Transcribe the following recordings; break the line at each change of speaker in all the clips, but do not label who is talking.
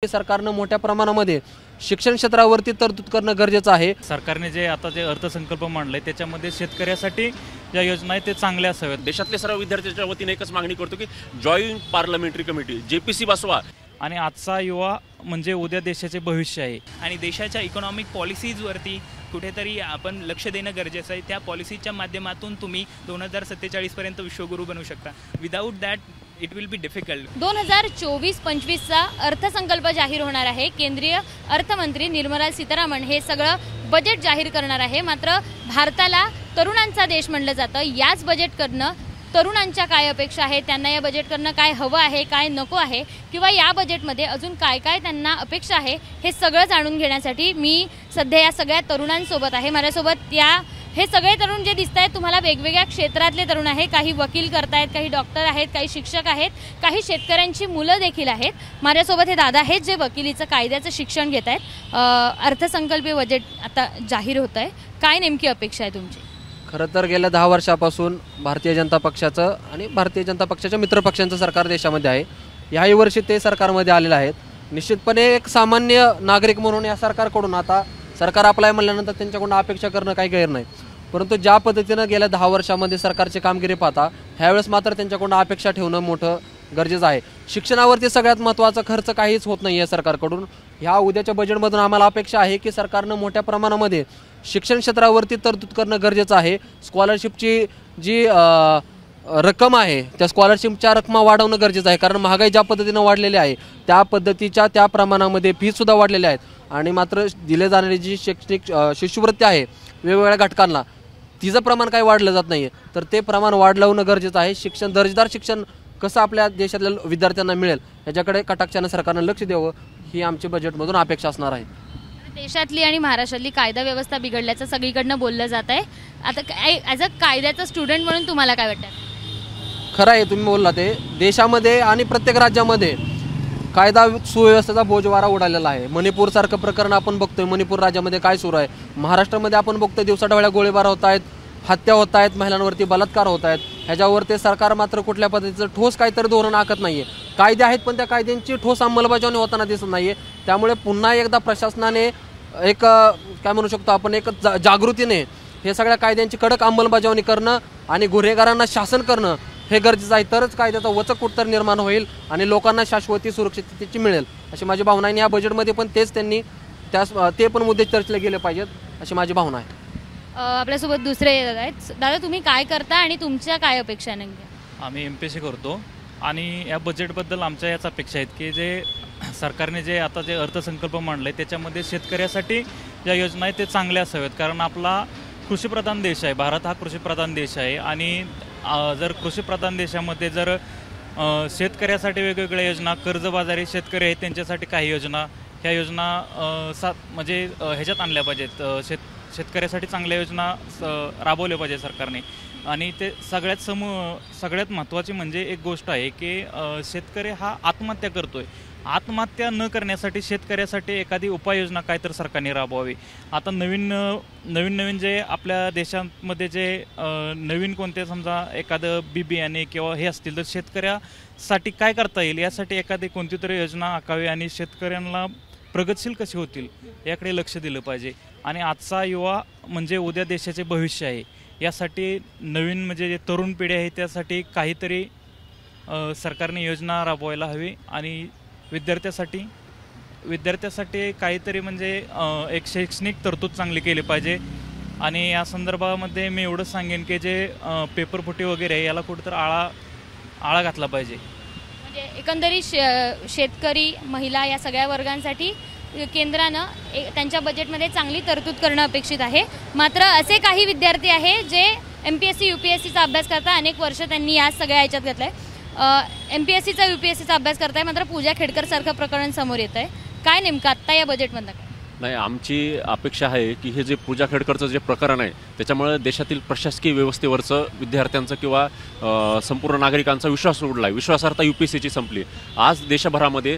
सरकारनं मोठ्या प्रमाणामध्ये शिक्षण क्षेत्रावरती तरतूद करणं गरजेचं आहे।
सरकारने जे आता जे अर्थसंकल्प मांडलाय त्याच्यामध्ये शेतकऱ्यासाठी ज्या योजना आहेत ते चांगल्या असाव्यात।
देशातले सर्व विद्यार्थ्यांच्या वतीने एकच मागणी करतो की जॉईंट पार्लमेंटरी कमिटी जेपीसी बसवा।
आणि आजचा युवा म्हणजे उद्या देशाचे भविष्य आहे
आणि देशाच्या इकॉनॉमिक पॉलिसीजवरती कुठेतरी आपण लक्ष देणं गरजेचं आहे। त्या पॉलिसीच्या माध्यमातून तुम्ही 2047 पर्यंत विश्वगुरू बनू शकता। Without that it will be difficult.
2024-25 चा अर्थसंकल्प जाहीर होणार आहे। केंद्रीय अर्थमंत्री निर्मला सीतारामन हे सगळं बजेट जाहीर करणार आहे। मात्र भारताला तरुणांचा देश म्हणलं जातं। याच बजेटकडनं तरुणांच्या काय अपेक्षा आहेत, त्यांना या बजेटकडनं काय हवं आहे, काय नको आहे, किंवा या बजेटमध्ये अजून काय काय त्यांना अपेक्षा आहे, हे सगळं जाणून घेण्यासाठी मी सध्या या सगळ्या तरुणांसोबत आहे। माझ्यासोबत हे सगळे तरुण जे दिसत आहेत तुम्हाला वेगवेगळ्या क्षेत्रातले तरुण आहेत। काही वकील करतायत, काही डॉक्टर आहेत, काही शिक्षक आहेत, काही शेतकऱ्यांची मुलं देखील आहेत। माझ्यासोबत हे दादा आहेत जे वकिलीचं कायद्याचं शिक्षण घेत आहेत। अर्थसंकल्पीय बजेट आता जाहीर होत आहे, काय नेमकी अपेक्षा आहे तुमची?
खरं तर गेल्या 10 वर्षापासून भारतीय जनता पक्षाचं आणि भारतीय जनता पक्षाच्या मित्रपक्षांचं सरकार देशामध्ये आहे। याही वर्षी ते सरकारमध्ये आलेले आहेत। निश्चितपणे एक सामान्य नागरिक म्हणून या सरकारकडून आता सरकार आपलाय म्हणल्यानंतर त्यांच्याकडून अपेक्षा करणं काही गैर नाही, परंतु ज्या पद्धतीनं गेल्या 10 वर्षामध्ये सरकारची कामगिरी पाहता ह्यावेळेस मात्र त्यांच्याकडून अपेक्षा ठेवणं मोठं गरजेचं आहे। शिक्षणावरती सगळ्यात महत्त्वाचा खर्च काहीच होत नाही आहे सरकारकडून। ह्या उद्याच्या बजेटमधून आम्हाला अपेक्षा आहे की सरकारनं मोठ्या प्रमाणामध्ये शिक्षण क्षेत्रावरती तरतूद करणं गरजेचं आहे। स्कॉलरशिपची जी रक्कम आहे त्या स्कॉलरशिपच्या रकमा वाढवणं गरजेचं आहे, कारण महागाई ज्या पद्धतीनं वाढलेली आहे त्या पद्धतीच्या त्या प्रमाणामध्ये फीसुद्धा वाढलेल्या आहेत। आणि मात्र दिले जाणारी जी शैक्षणिक शिष्यवृत्ती आहे वेगवेगळ्या घटकांना तिचं प्रमाण काही वाढलं जात नाही आहे, तर ते प्रमाण वाढवणं गरजेचं आहे। शिक्षण दर्जेदार शिक्षण कसं आपल्या देशातल्या विद्यार्थ्यांना मिळेल याच्याकडे कटाक्षानं सरकारनं लक्ष द्यावं ही आमची बजेटमधून अपेक्षा असणार आहे।
देशातली आणि महाराष्ट्रातली कायदा व्यवस्था बिघडल्याचं सगळीकडनं बोललं जात आहे। आता ॲज अ कायद्याचा स्टुडंट म्हणून तुम्हाला काय वाटतं?
खरं आहे तुम्ही बोलला ते, देशामध्ये आणि प्रत्येक राज्यामध्ये कायदा सुव्यवस्थेचा बोजवारा उडालेला आहे। मणिपूरसारखं प्रकरण आपण बघतोय, मणिपूर राज्यामध्ये काय सुरू आहे। महाराष्ट्रामध्ये आपण बघतोय दिवसाढवळ्या गोळीबार होत आहेत, हत्या होत आहेत, महिलांवरती बलात्कार होत आहेत। ह्याच्यावर ते सरकार मात्र कुठल्या पद्धतीचं ठोस काहीतरी धोरण आखत नाहीये। कायदे आहेत पण त्या कायद्यांची ठोस अंमलबजावणी होताना दिसत नाहीये। त्यामुळे पुन्हा एकदा प्रशासनाने एक काय म्हणू शकतो आपण एक जागृतीने हे सगळ्या कायद्यांची कडक अंमलबजावणी करणं आणि गुन्हेगारांना शासन करणं हे गरजेचं आहे, तरच कायद्याचा वचक कुठतर निर्माण होईल आणि लोकांना शाश्वती सुरक्षिततेची मिळेल अशी माझी भावना आहे। या बजेटमध्ये पण तेच त्यांनी ते पण मुद्दे चर्चेला गेले पाहिजेत अशी माझी भावना आहे।
आपल्यासोबत दुसरे आहेत। दादा तुम्ही काय करता आणि तुमच्या काय अपेक्षा नेमक्या?
आम्ही MPSC करतो आणि या बजेटबद्दल आमच्या याच अपेक्षा आहेत की जे सरकारने जे आता जे अर्थसंकल्प मांडलाय त्याच्यामध्ये शेतकऱ्यासाठी ज्या योजना आहेत ते चांगल्या असाव्यात, कारण आपला कृषीप्रधान देश आहे। भारत हा कृषीप्रधान देश आहे आणि जर कृषीप्रधान देशामध्ये जर शेतकऱ्यासाठी वेगवेगळ्या योजना, कर्जबाजारी शेतकरी आहेत त्यांच्यासाठी काही योजना, ह्या योजना म्हणजे ह्याच्यात आणल्या पाहिजेत। शेतकऱ्यासाठी चांगल्या योजना राबवल्या पाहिजे सरकारने। आणि ते सगळ्यात महत्त्वाची म्हणजे एक गोष्ट आहे की शेतकरी हा आत्महत्या करतोय। आत्महत्या न करण्यासाठी शेतकऱ्यासाठी एखादी उपाययोजना काय तर सरकारने राबवावी। आता नवीन जे आपल्या देशामध्ये जे नवीन कोणते समजा एखादं बियाणे किंवा हे असतील तर शेतकऱ्यासाठी काय करता येईल यासाठी एखादी कोणती तरी योजना आखावी आणि शेतकऱ्यांना प्रगतशील कशी होतील याकडे लक्ष दिलं पाहिजे। आणि आजचा युवा म्हणजे उद्या देशाचे भविष्य आहे, यासाठी नवीन म्हणजे जे तरुण पिढी आहे त्यासाठी काहीतरी सरकारने योजना राबवायला हवी आणि विद्यार्थ्यासाठी काहीतरी म्हणजे एक शैक्षणिक तरतूद चांगली केली पाहिजे। आणि या संदर्भामध्ये मी एवढंच सांगेन की जे पेपरफुटी वगैरे आहे याला कुठंतरी आळा घातला पाहिजे।
म्हणजे एकंदरीत शेतकरी, महिला या सगळ्या वर्गांसाठी केंद्रानं त्यांच्या बजेटमध्ये चांगली तरतूद करणं अपेक्षित आहे। मात्र असे काही विद्यार्थी आहे जे MPSC UPSCचा अभ्यास करता अनेक वर्ष त्यांनी या सगळ्या ह्याच्यात घेतलंय। MPSCचा UPSCचा अभ्यास करताय, मात्र पूजा खेडकर सारखं प्रकरण समोर येत आहे। काय नेमकं आत्ता या बजेटमधलं काय?
नाही, आमची अपेक्षा आहे की हे जे पूजा खेडकरचं जे प्रकरण आहे त्याच्यामुळे देशातील प्रशासकीय व्यवस्थेवरचं विद्यार्थ्यांचं किंवा संपूर्ण नागरिकांचा विश्वास उडला आहे. विश्वासार्हता UPSCची संपली. आज देशभरामध्ये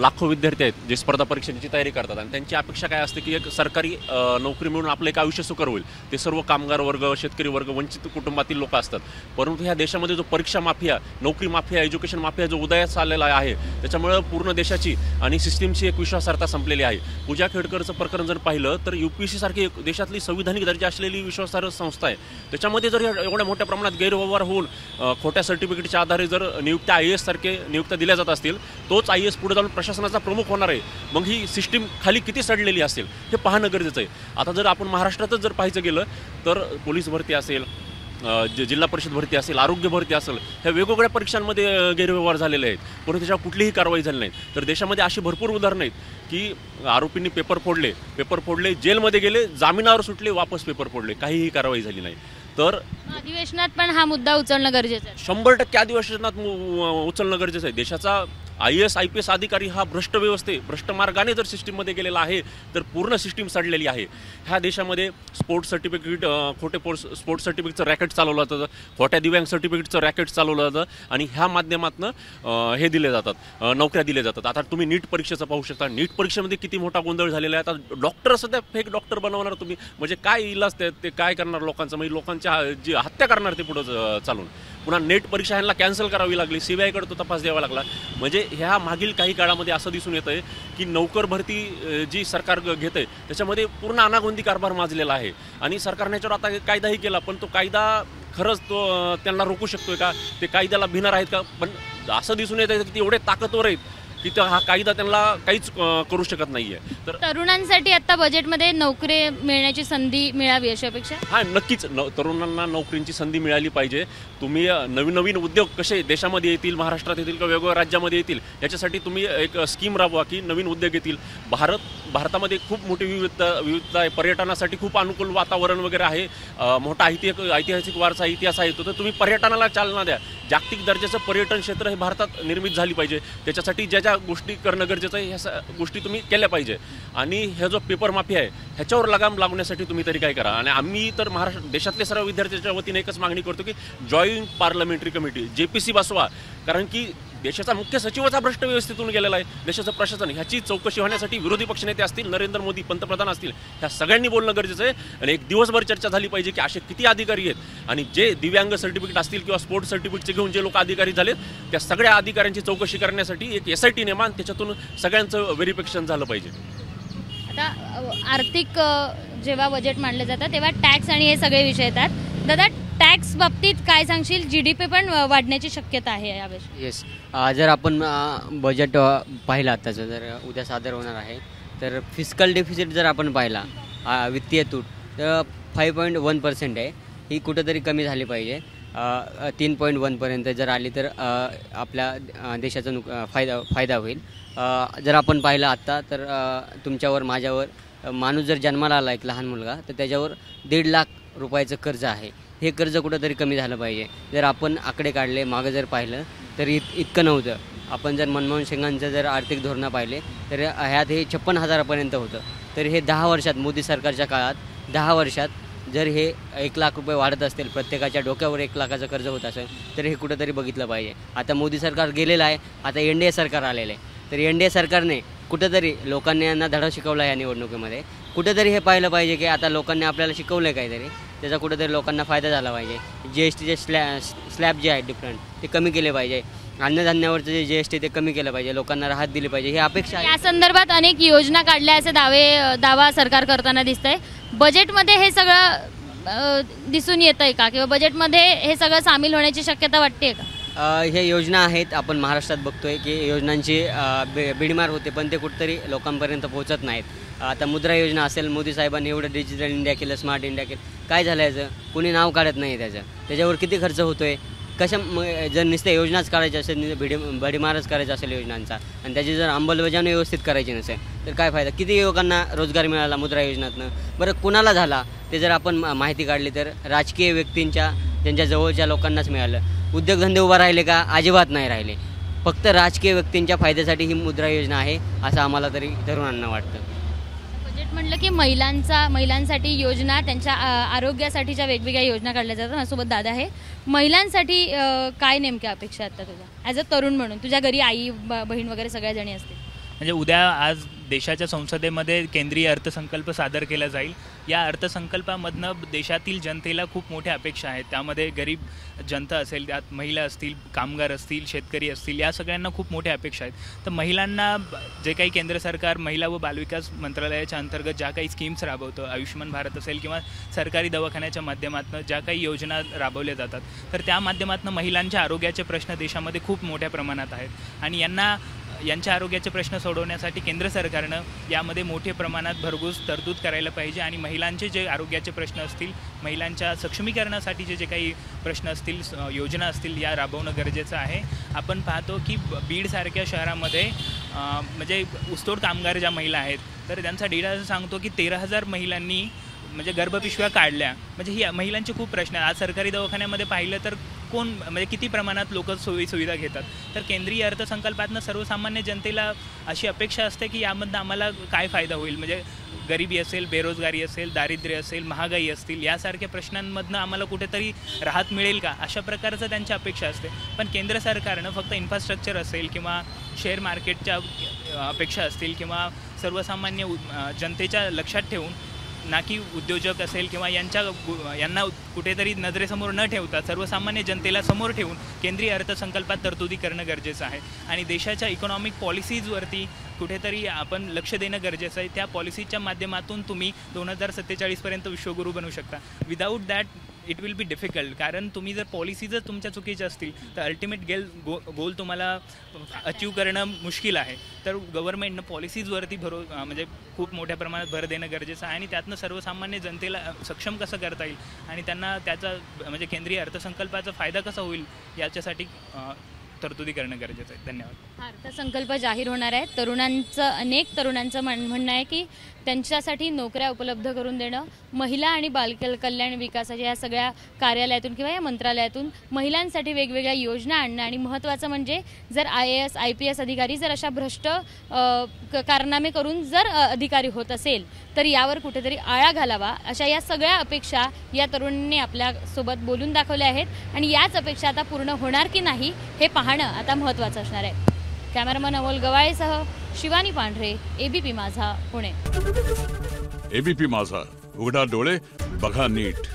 लाखो विद्यार्थी आहेत जे स्पर्धा परीक्षांची तयारी करतात आणि त्यांची अपेक्षा काय असते की एक सरकारी नोकरी मिळून आपलं एक आयुष्य सुकर होईल. ते सर्व कामगार वर्ग, शेतकरी वर्ग, वंचित कुटुंबातील लोक असतात. परंतु ह्या देशामध्ये जो परीक्षा माफिया, नोकरी माफिया, एज्युकेशन माफिया जो उदयास आलेला आहे त्याच्यामुळे पूर्ण देशाची आणि सिस्टीमची एक विश्वासार्हता संपलेली आहे. पूजा खेडकरचं प्रकरण जर पाहिलं तर UPSC सारखी देशातली संविधानिक दर्जा असलेली विश्वासार्ह संस्था आहे. त्याच्यामध्ये जर एवढ्या मोठ्या प्रमाणात गैरव्यवहार होऊन खोट्या सर्टिफिकेटच्या आधारे जर नियुक्त्या IAS सारखे नियुक्त्या दिल्या जात असतील, तोच IAS पुढे जाऊन प्रशासनाचा प्रमुख होणार आहे. मग ही सिस्टीम खाली किती सडलेली असेल हे पाहणं गरजेचं आहे. आता जर आपण महाराष्ट्रातच जर पाहायचं गेलं तर पोलीस भरती असेल, जिल्हा परिषद भरती असेल, आरोग्य भरती असेल, ह्या वेगवेगळ्या परीक्षांमध्ये गैरव्यवहार झालेले आहेत, परंतु त्याच्यावर कुठलीही कारवाई झाली नाही. तर देशामध्ये अशी भरपूर उदाहरणं आहेत की आरोपींनी पेपर फोडले, जेलमध्ये गेले, जामिनावर सुटले, वापस पेपर फोडले, काहीही कारवाई झाली नाही. तर
अधिवेशनात पण हा मुद्दा उचलणं गरजेचं आहे.
100% अधिवेशनात उचलणं गरजेचं आहे. देशाचा IAS IPS अधिकारी हा भ्रष्ट मार्गाने जर सिस्टीममध्ये गेलेला आहे तर पूर्ण सिस्टीम सडलेली आहे. ह्या देशामध्ये स्पोर्ट्स सर्टिफिकेट, खोटे स्पोर्ट्स सर्टिफिकेटचं रॅकेट चालवलं जातं, खोट्या दिव्यांग सर्टिफिकेटचं रॅकेट चालवलं जातं आणि ह्या माध्यमातून हे दिले जातात, नोकऱ्या दिल्या जातात. आता तुम्ही नीट परीक्षेचं पाहू शकता. नीट परीक्षेमध्ये किती मोठा गोंधळ झालेला आहे. आता डॉक्टर सध्या फेक डॉक्टर बनवणार तुम्ही, म्हणजे काय इलाज ते काय करणार लोकांचं, म्हणजे लोकांच्या जी हत्या करणार ते पुढं चालून. पुन्हा नेट परीक्षा ह्यांना कॅन्सल करावी लागली, CBI कडे तो तपास द्यावा लागला. म्हणजे ह्या मागील काही काळामध्ये असं दिसून येतं आहे की नोकर भरती जी सरकार घेत आहे त्याच्यामध्ये पूर्ण अनागोंदी कारभार माजलेला आहे आणि सरकारने याच्यावर आता कायदाही केला, पण तो कायदा खरंच तो त्यांना रोखू शकतोय का, ते कायद्याला भिणार आहेत का. पण असं दिसून येत आहे की ते एवढे ताकदवर आहेत की हा कायदा त्यांना काहीच करू शकत नाहीये. तर
तरुणांसाठी आता बजेटमध्ये नोकरी मिळण्याची संधी मिळावी अशी अपेक्षा.
हा, नक्कीच तरुणांना नोकरींची संधी मिळाली पाहिजे. तुम्ही नवीन उद्योग कसे देशामध्ये येतील, महाराष्ट्रात येतील किंवा वेगवेगळ्या राज्यामध्ये येतील याच्यासाठी तुम्ही एक स्कीम राबवा की नवीन उद्योग येतील. भारतामध्ये खूप मोठी विविधता आहे. पर्यटनासाठी खूप अनुकूल वातावरण वगैरे आहे. मोठा ऐतिहासिक वारसा इतिहास आहे. तर तुम्ही पर्यटनाला चालना द्या. जागतिक दर्जाचं पर्यटन क्षेत्र हे भारतात निर्मित झाली पाहिजे. त्याच्यासाठी ज्या गोष्टी करणं गरजेचं आहे ह्या गोष्टी तुम्ही केल्या पाहिजे. आणि ह्या जो पेपर माफिया आहे ह्याच्यावर लगाम लावण्यासाठी तुम्ही तरी काय करा. आणि आम्ही तर महाराष्ट्र देशातले सर्व विद्यार्थ्यांच्या वतीने एकच मागणी करतो की जॉईंट पार्लमेंटरी कमिटी JPC बसवा. कारण की देशाचा मुख्य सचिवचा भ्रष्ट व्यवस्थेतून गेलेला आहे. देशाचं प्रशासन ह्याची चौकशी होण्यासाठी विरोधी पक्षनेते असतील, नरेंद्र मोदी पंतप्रधान असतील, ह्या सगळ्यांनी बोलणं गरजेचं आहे. आणि एक दिवसभर चर्चा झाली पाहिजे की असे किती अधिकारी आहेत आणि जे दिव्यांग सर्टिफिकेट असतील किंवा स्पोर्ट्स सर्टिफिकेटचे घेऊन जे लोक अधिकारी झालेत त्या सगळ्या अधिकाऱ्यांची चौकशी करण्यासाठी एक SIT नेमा आणि त्याच्यातून सगळ्यांचं व्हेरिफिकेशन झालं पाहिजे.
आता आर्थिक जेव्हा बजेट मांडलं जातं तेव्हा टॅक्स आणि हे सगळे विषय येतात. दादा, टॅक्स बाबतीत काय सांगशील? GDP पण वाढण्याची शक्यता आहे यावेळेस.
येस, जर आपण बजेट पाहिला त्याचं जर उद्या सादर होणार आहे तर फिस्कल डेफिसिट जर आपण पाहिला, वित्तीय तूट, तर 5.1% आहे. ही कुठंतरी कमी झाली पाहिजे. 3.1पर्यंत जर आली तर आपल्या देशाचा फायदा होईल. जर आपण पाहिलं आत्ता तर तुमच्यावर माझ्यावर माणूस जर जन्माला आला एक लहान मुलगा तर त्याच्यावर 1.5 लाख रुपयाचं कर्ज आहे. हे कर्ज कुठंतरी कमी झालं पाहिजे. जर आपण आकडे काढले मागं जर पाहिलं तर इतकं नव्हतं. आपण जर मनमोहन सिंगांचं जर आर्थिक धोरणं पाहिले तर ह्यात हे 56,000पर्यंत होतं. तर हे 10 वर्षात मोदी सरकारच्या काळात 10 वर्षात जर हे 1 लाख रुपये वाढत असतील, प्रत्येकाच्या डोक्यावर 1 लाखाचं कर्ज होत असेल तर हे कुठंतरी बघितलं पाहिजे. आता मोदी सरकार गेलेलं आहे, आता NDA सरकार आलेलं आहे. तर NDA सरकारने कुठंतरी लोकांनी यांना धडा शिकवला या निवडणुकीमध्ये. कुठंतरी हे पाहिलं पाहिजे की आता लोकांनी आपल्याला शिकवलं आहे काहीतरी, त्याचा कुठंतरी लोकांना फायदा झाला पाहिजे. GSTचे स्लॅब जे आहेत डिफरंट ते कमी केले पाहिजे. अन्नधान्यावरचं जे GST ते कमी केलं पाहिजे. लोकांना राहत दिली पाहिजे, ही अपेक्षा आहे.
या संदर्भात अनेक योजना काढल्या असे दावा सरकार करताना दिसतंय. बजेटमध्ये हे सगळं दिसून येत आहे का, किंवा बजेटमध्ये हे सगळं सामील होण्याची शक्यता वाटते का?
ह्या योजना आहेत, आपण महाराष्ट्रात बघतोय की योजनांची बीडमार होते पण ते कुठंतरी लोकांपर्यंत पोहोचत नाहीत. आता मुद्रा योजना असेल, मोदी साहेबांनी एवढं डिजिटल इंडिया केलं, स्मार्ट इंडिया केलं, काय झालं याचं? कुणी नाव काढत नाही त्याच्यावर किती खर्च होतोय. जर नुसत्या योजनाच काढायच्या असेल, भडीमारच करायचा असेल योजनांचा आणि त्याची जर अंमलबजावणी व्यवस्थित करायची नसेल तर काय फायदा? किती युवकांना रोजगार मिळाला मुद्रा योजनातनं? बरं, कुणाला झाला ते जर आपण माहिती काढली तर राजकीय व्यक्तींच्या, ज्यांच्या जवळच्या लोकांनाच मिळालं. उद्योगधंदे उभा राहिले का? अजिबात नाही राहिले. फक्त राजकीय व्यक्तींच्या फायद्यासाठी ही मुद्रा योजना आहे असं आम्हाला तरी तरुणांना वाटतं.
बजेट म्हणलं की महिलांसाठी योजना, त्यांच्या आरोग्यासाठीच्या वेगवेगळ्या योजना काढल्या जातात. माझ्यासोबत दादा आहे. महिलांसाठी काय नेमक्या अपेक्षा आहेत तुझ्या ॲज अ तरुण म्हणून? तुझ्या घरी आई बहीण वगैरे सगळ्या जणी असतील.
म्हणजे उद्या आज देशाच्या संसदेमध्ये केंद्रीय अर्थसंकल्प सादर केला जाईल. या अर्थसंकल्पामधनं देशातील जनतेला खूप मोठ्या अपेक्षा आहेत. त्यामध्ये गरीब जनता असेल, त्यात महिला असतील, कामगार असतील, शेतकरी असतील, या सगळ्यांना खूप मोठ्या अपेक्षा आहेत. तर महिलांना जे काही केंद्र सरकार महिला व बालविकास मंत्रालयाच्या अंतर्गत ज्या काही स्कीम्स राबवतं, आयुष्यमान भारत असेल किंवा सरकारी दवाखान्याच्या माध्यमातून ज्या काही योजना राबवल्या जातात, तर त्या माध्यमातून महिलांच्या आरोग्याचे प्रश्न देशामध्ये खूप मोठ्या प्रमाणात आहेत आणि यांच्या आरोग्याचे प्रश्न सोडवण्यासाठी केंद्र सरकारनं यामध्ये मोठ्या प्रमाणात भरघोस तरतूद करायला पाहिजे आणि महिलांचे जे आरोग्याचे प्रश्न असतील, महिलांच्या सक्षमीकरणासाठी जे काही प्रश्न असतील, योजना असतील, या राबवणं गरजेचं आहे. आपण पाहतो की बीडसारख्या शहरामध्ये म्हणजे ऊसतोड कामगार ज्या महिला आहेत, तर त्यांचा डेटा सांगतो की 13,000 महिलांनी म्हणजे गर्भपिशव्या काढल्या. म्हणजे ही महिलांचे खूप प्रश्न आहेत. आज सरकारी दवाखान्यामध्ये पाहिलं तर म्हणजे किती प्रमाणात लोक सोयीसुविधा घेतात. तर केंद्रीय अर्थसंकल्पातनं सर्वसामान्य जनतेला अशी अपेक्षा असते की यामधनं आम्हाला काय फायदा होईल. म्हणजे गरिबी असेल, बेरोजगारी असेल, दारिद्र्य असेल, महागाई असतील, यासारख्या प्रश्नांमधनं आम्हाला कुठेतरी राहत मिळेल का, अशा प्रकारचं त्यांची अपेक्षा असते. पण केंद्र सरकारनं फक्त इन्फ्रास्ट्रक्चर असेल किंवा शेअर मार्केटच्या अपेक्षा असतील किंवा सर्वसामान्य जनतेच्या लक्षात ठेवून, ना की उद्योजक असेल किंवा यांना कुठेतरी नजरेसमोर न ठेवता सर्वसामान्य जनतेला समोर ठेवून केंद्रीय अर्थसंकल्पात तरतुदी करणं गरजेचं आहे. आणि देशाच्या इकॉनॉमिक पॉलिसीजवरती कुठेतरी आपण लक्ष देणं गरजेचं आहे. त्या पॉलिसीच्या माध्यमातून तुम्ही 2047पर्यंत विश्वगुरू बनू शकता. Without that it will be difficult. कारण तुम्ही जर पॉलिसीजच तुमच्या चुकीच्या असतील तर अल्टिमेट गोल तुम्हाला अचीव करणं मुश्किल आहे. तर गव्हर्नमेंटनं पॉलिसीजवरती म्हणजे खूप मोठ्या प्रमाणात भर देणं गरजेचं आहे आणि त्यातनं सर्वसामान्य जनतेला सक्षम कसं करता येईल आणि त्यांना त्याचा म्हणजे केंद्रीय अर्थसंकल्पाचा फायदा कसा होईल याच्यासाठी तरतुदी करणं गरजेचं आहे. धन्यवाद.
अर्थसंकल्प जाहीर होणार आहे. अनेक तरुणांचं म्हणणं आहे की त्यांच्यासाठी नोकऱ्या उपलब्ध करून देणं, महिला आणि बालकल्याण विकासाच्या या सगळ्या कार्यालयातून किंवा या मंत्रालयातून महिलांसाठी वेगवेगळ्या योजना आणणं आणि महत्त्वाचं म्हणजे जर IAS IPS अधिकारी जर अशा भ्रष्ट कारनामे करून जर अधिकारी होत असेल तर यावर कुठेतरी आळा घालावा, अशा या सगळ्या अपेक्षा या तरुणांनी आपल्यासोबत बोलून दाखवल्या आहेत आणि याच अपेक्षा आता पूर्ण होणार की नाही हे पाहणं आता महत्त्वाचं असणार आहे. कॅमेरामन अमोल गवाळेसह शिवानी पांढरे, ABP माझा, पुणे.
ABP माझा, उघडा डोळे बघा नीट.